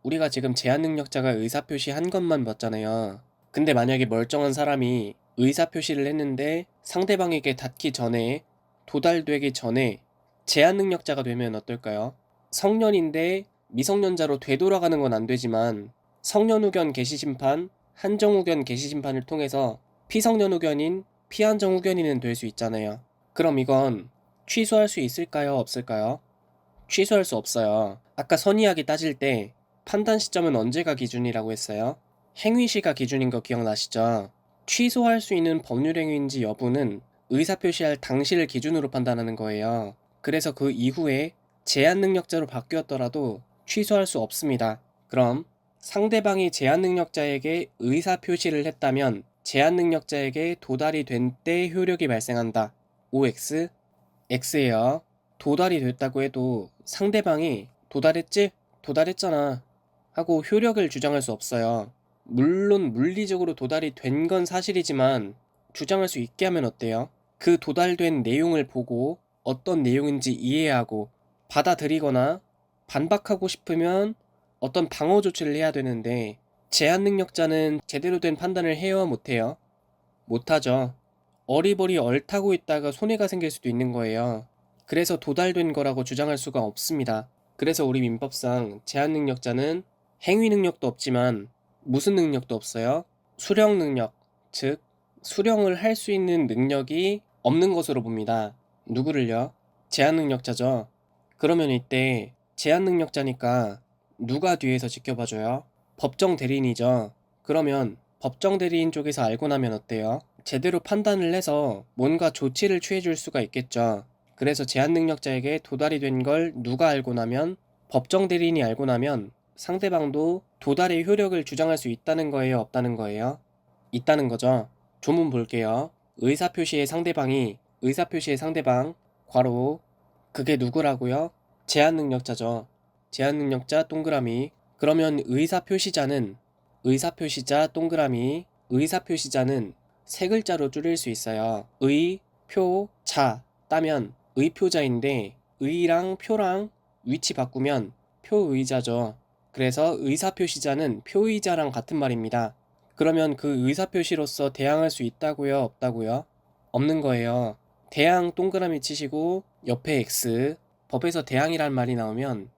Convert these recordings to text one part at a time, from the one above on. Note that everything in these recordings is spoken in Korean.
우리가 지금 제한능력자가 의사표시 한 것만 봤잖아요. 근데 만약에 멀쩡한 사람이 의사표시를 했는데 상대방에게 닿기 전에, 도달되기 전에 제한능력자가 되면 어떨까요? 성년인데 미성년자로 되돌아가는 건 안 되지만 성년 후견 개시심판, 한정 후견 개시심판을 통해서 피성년 후견인, 피한정 후견인은 될 수 있잖아요. 그럼 이건 취소할 수 있을까요? 없을까요? 취소할 수 없어요. 아까 선의하기 따질 때 판단 시점은 언제가 기준이라고 했어요? 행위시가 기준인 거 기억나시죠? 취소할 수 있는 법률 행위인지 여부는 의사표시할 당시를 기준으로 판단하는 거예요. 그래서 그 이후에 제한능력자로 바뀌었더라도 취소할 수 없습니다. 그럼 상대방이 제한능력자에게 의사표시를 했다면 제한능력자에게 도달이 된 때 효력이 발생한다. OX, X예요. 도달이 됐다고 해도 상대방이 도달했지? 도달했잖아 하고 효력을 주장할 수 없어요. 물론 물리적으로 도달이 된 건 사실이지만 주장할 수 있게 하면 어때요? 그 도달된 내용을 보고 어떤 내용인지 이해하고 받아들이거나 반박하고 싶으면 어떤 방어 조치를 해야 되는데 제한 능력자는 제대로 된 판단을 해요, 못해요? 못하죠. 어리버리 얼타고 있다가 손해가 생길 수도 있는 거예요. 그래서 도달된 거라고 주장할 수가 없습니다. 그래서 우리 민법상 제한 능력자는 행위 능력도 없지만 무슨 능력도 없어요? 수령 능력, 즉 수령을 할 수 있는 능력이 없는 것으로 봅니다. 누구를요? 제한 능력자죠. 그러면 이때 제한 능력자니까 누가 뒤에서 지켜봐줘요? 법정 대리인이죠. 그러면 법정 대리인 쪽에서 알고 나면 어때요? 제대로 판단을 해서 뭔가 조치를 취해줄 수가 있겠죠. 그래서 제한 능력자에게 도달이 된 걸 누가 알고 나면, 법정 대리인이 알고 나면 상대방도 도달의 효력을 주장할 수 있다는 거예요, 없다는 거예요? 있다는 거죠. 조문 볼게요. 의사표시의 상대방 괄호 그게 누구라고요? 제한 능력자죠. 제한 능력자 동그라미. 그러면 의사표시자 동그라미. 의사표시자는 세 글자로 줄일 수 있어요. 의, 표, 자 따면 의표자인데 의랑 표랑 위치 바꾸면 표의자죠. 그래서 의사표시자는 표의자랑 같은 말입니다. 그러면 그 의사표시로서 대항할 수 있다고요? 없다고요? 없는 거예요. 대항 동그라미 치시고 옆에 X. 법에서 대항이란 말이 나오면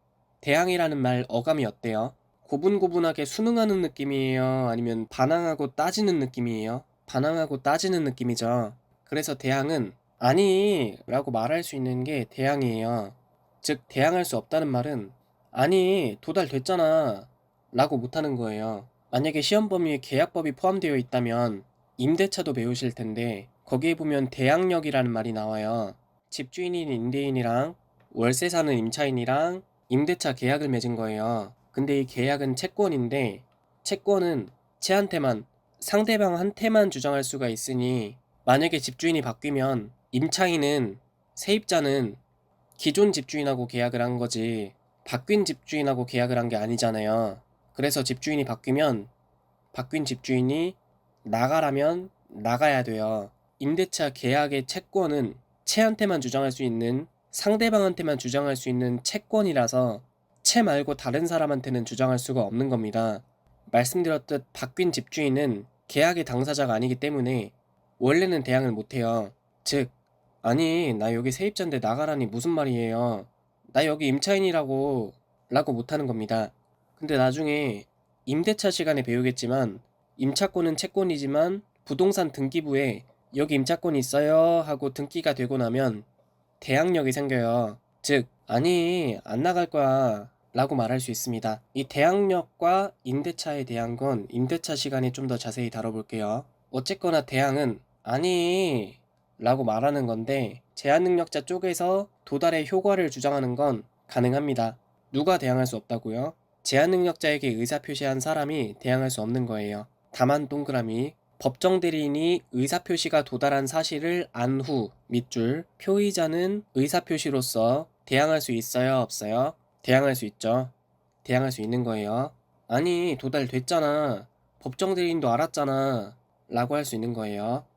대항이라는 말 어감이 어때요? 고분고분하게 순응하는 느낌이에요? 아니면 반항하고 따지는 느낌이에요? 반항하고 따지는 느낌이죠. 그래서 대항은 아니 라고 말할 수 있는 게 대항이에요. 즉 대항할 수 없다는 말은 아니 도달됐잖아 라고 못하는 거예요. 만약에 시험 범위에 계약법이 포함되어 있다면 임대차도 배우실 텐데 거기에 보면 대항력이라는 말이 나와요. 집주인인 임대인이랑 월세 사는 임차인이랑 임대차 계약을 맺은 거예요. 근데 이 계약은 채권인데 채권은 쟤한테만, 상대방한테만 주장할 수가 있으니 만약에 집주인이 바뀌면 임차인은, 세입자는 기존 집주인하고 계약을 한 거지 바뀐 집주인하고 계약을 한 게 아니잖아요. 그래서 집주인이 바뀌면 바뀐 집주인이 나가라면 나가야 돼요. 임대차 계약의 채권은 채한테만 주장할 수 있는, 상대방한테만 주장할 수 있는 채권이라서 채 말고 다른 사람한테는 주장할 수가 없는 겁니다. 말씀드렸듯 바뀐 집주인은 계약의 당사자가 아니기 때문에 원래는 대항을 못해요. 즉, 아니 나 여기 세입자인데 나가라니 무슨 말이에요. 나 여기 임차인이라고 라고 못하는 겁니다. 근데 나중에 임대차 시간에 배우겠지만 임차권은 채권이지만 부동산 등기부에 여기 임차권이 있어요 하고 등기가 되고 나면 대항력이 생겨요. 즉, 아니 안 나갈 거야 라고 말할 수 있습니다. 이 대항력과 임대차에 대한 건 임대차 시간에 좀 더 자세히 다뤄볼게요. 어쨌거나 대항은 아니 라고 말하는 건데 제한능력자 쪽에서 도달의 효과를 주장하는 건 가능합니다. 누가 대항할 수 없다고요? 제한능력자에게 의사표시한 사람이 대항할 수 없는 거예요. 다만 동그라미. 법정 대리인이 의사표시가 도달한 사실을 안 후 밑줄. 표의자는 의사표시로서 대항할 수 있어요, 없어요? 대항할 수 있죠. 대항할 수 있는 거예요. 아니 도달됐잖아. 법정 대리인도 알았잖아 라고 할 수 있는 거예요.